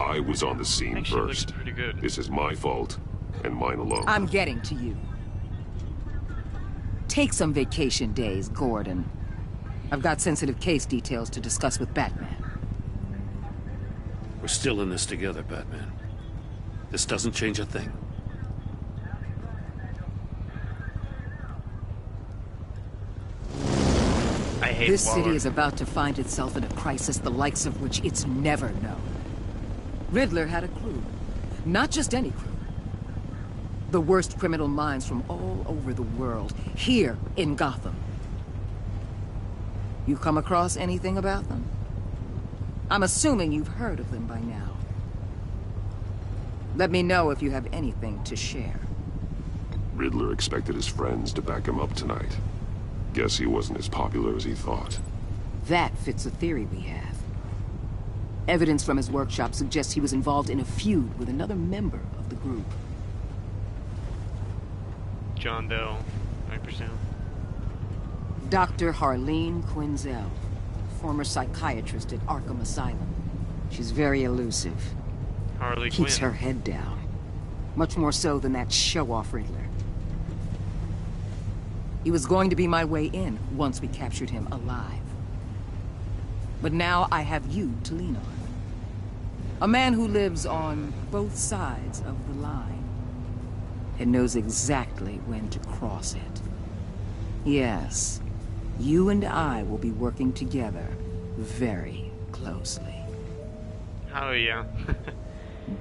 I was on the scene Actually, first. looks pretty good. This is my fault, and mine alone. I'm getting to you. Take some vacation days, Gordon. I've got sensitive case details to discuss with Batman. We're still in this together, Batman. This doesn't change a thing. This city is about to find itself in a crisis the likes of which it's never known. Riddler had a crew. Not just any crew. The worst criminal minds from all over the world, here in Gotham. You come across anything about them? I'm assuming you've heard of them by now. Let me know if you have anything to share. Riddler expected his friends to back him up tonight. Guess he wasn't as popular as he thought. That fits a theory we have. Evidence from his workshop suggests he was involved in a feud with another member of the group. John Doe, 9%. Dr. Harleen Quinzel, former psychiatrist at Arkham Asylum. She's very elusive. Harley Keeps Quinn. her head down. Much more so than that show-off Riddler. He was going to be my way in once we captured him alive. But now I have you to lean on. A man who lives on both sides of the line and knows exactly when to cross it. Yes, you and I will be working together very closely. Oh yeah.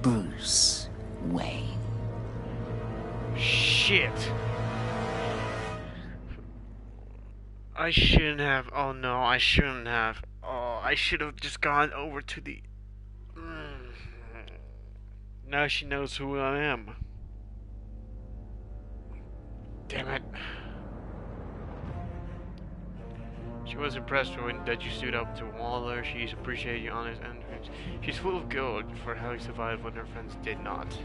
Bruce Wayne. Shit. I shouldn't have. Oh no, I shouldn't have. Oh, I should have just gone over to the... Now she knows who I am. Damn it. She was impressed when that you stood up to Waller. She's appreciated your honest entrance. She's full of guilt for how he survived when her friends did not.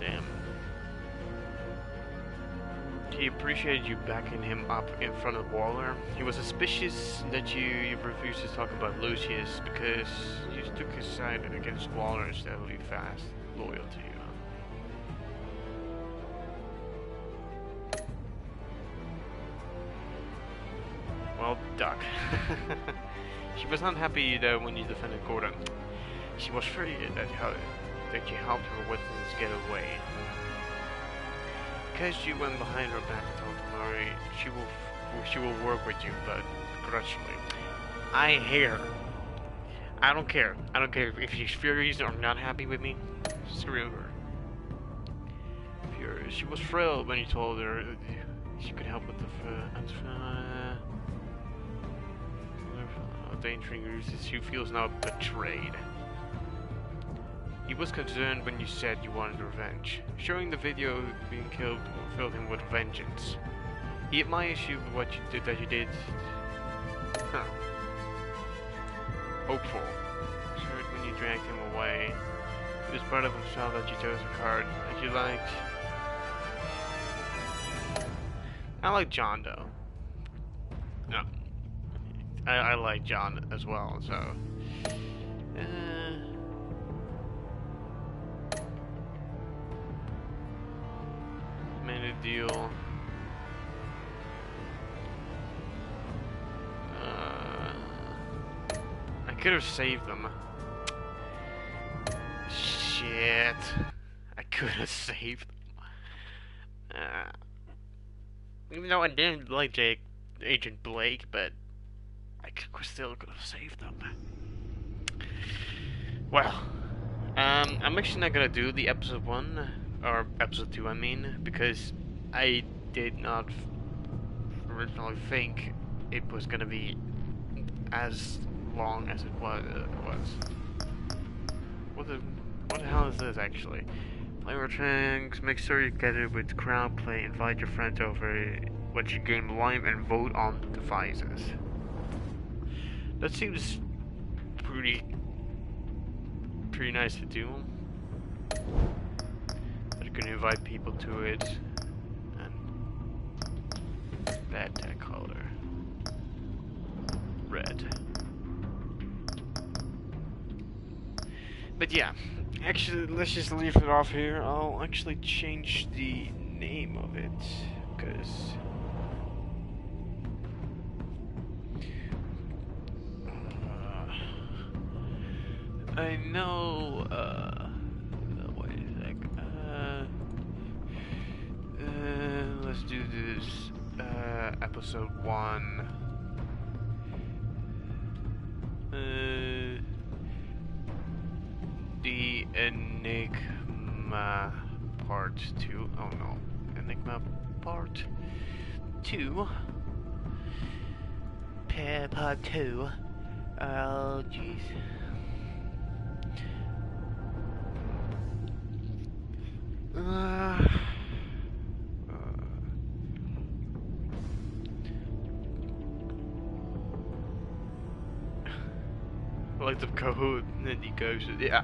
Damn. He appreciated you backing him up in front of Waller. He was suspicious that you refused to talk about Lucius because you took his side against Waller instead of fast, loyal to you. Well, Doc. She was not happy that when you defended Gordon. She was afraid that you helped her witness get away. Because you went behind her back and told Murray she will work with you, but grudgingly. I hate her. I don't care. I don't care if she's furious or not happy with me. Screw her. Furious. She was thrilled when you told her she could help with the endangering ruses. She feels now betrayed. He was concerned when you said you wanted revenge. Showing the video of being killed filled him with vengeance. He admires you for what you did. Huh. Hopeful. Hurt when you dragged him away. He was proud of himself that you chose a card that you liked. I like John though. No. I like John as well, so. Made a deal. I could have saved them. Shit. I could have saved them. Even though I didn't like Agent Blake, but I still could have saved them. Well, I'm actually not gonna do the episode 1, or episode 2 I mean, because I did not originally think it was gonna be as long as it was. What the hell is this actually? Play more tanks, make sure you get it with crowd play, invite your friends over, watch your game live and vote on devices. That seems pretty nice to do. But you can invite people to it. And bad tag color. Red. But yeah, actually let's just leave it off here. I'll actually change the name of it, because I know, wait a sec, let's do this, episode 1, the Enigma part 2, oh no, Enigma part 2, part 2, oh jeez. Like the code, and then he goes, yeah.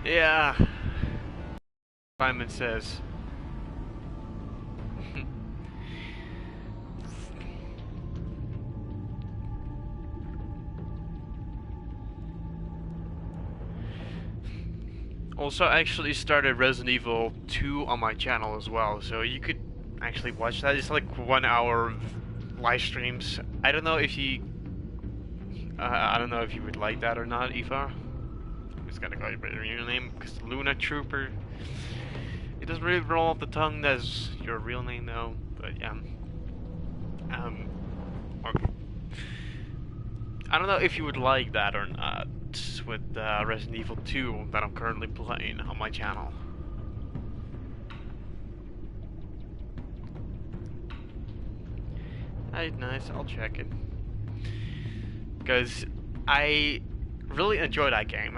Yeah. Simon says. Also, I actually started Resident Evil 2 on my channel as well, so you could actually watch that. It's like 1 hour live streams. I don't know if you would like that or not, Eva. I'm just gonna call you by your name, because Luna Trooper. It doesn't really roll off the tongue. That's your real name, though. But yeah. Okay. I don't know if you would like that or not with Resident Evil 2 that I'm currently playing on my channel. Alright, nice. I'll check it. Because I really enjoy that game.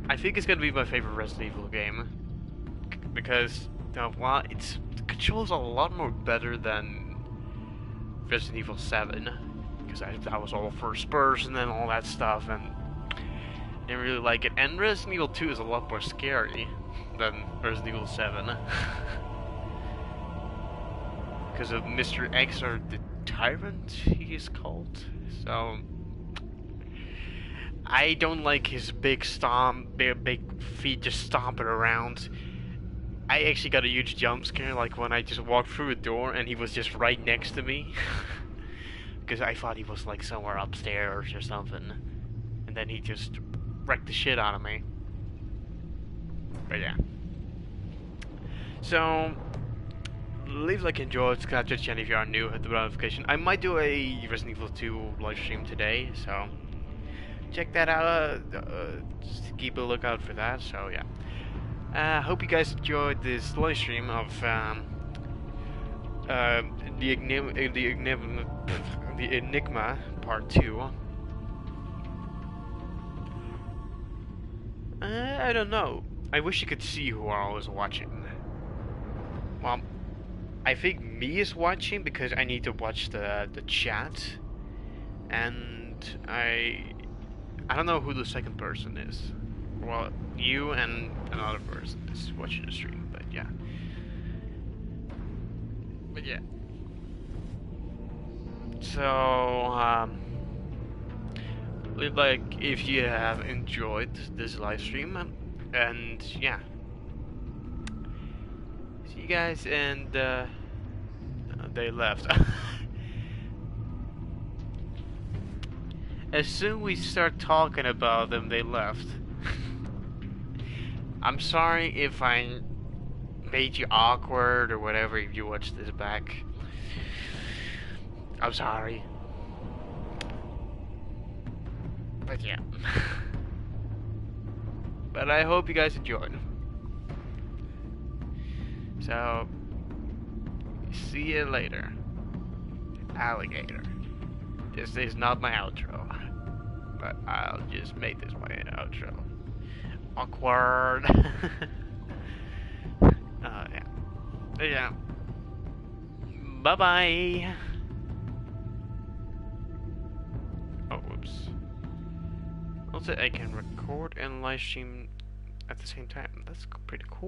I think it's gonna be my favorite Resident Evil game. Because, well, it controls a lot more better than Resident Evil 7. Because that was all first person and all that stuff, and I didn't really like it. And Resident Evil 2 is a lot more scary than Resident Evil 7. Because of Mr. X, or the Tyrant, he is called. So I don't like his big feet just stomping around. I actually got a huge jump scare, like when I just walked through a door and he was just right next to me. because I thought he was like somewhere upstairs or something, and then he just wrecked the shit out of me. But yeah. So leave like enjoyed, subscribe to the channel if you are new, hit the bell notification. I might do a Resident Evil 2 live stream today, so check that out. Just keep a lookout for that. So yeah. Hope you guys enjoyed this live stream of the Enigma Part 2. I don't know. I wish you could see who all is watching. Well, I think me is watching because I need to watch the chat, and I don't know who the second person is. Well, you and another person is watching the stream, but yeah. So, leave like if you have enjoyed this live stream, and yeah. See you guys, and they left. As soon as we start talking about them, they left. I'm sorry if I made you awkward or whatever if you watch this back. I'm sorry. But yeah. But I hope you guys enjoyed. So, see you later. Alligator. This is not my outro, but I'll just make this my outro. Awkward. Yeah. Bye-bye. Oh, whoops. Also, I can record and live stream at the same time. That's pretty cool.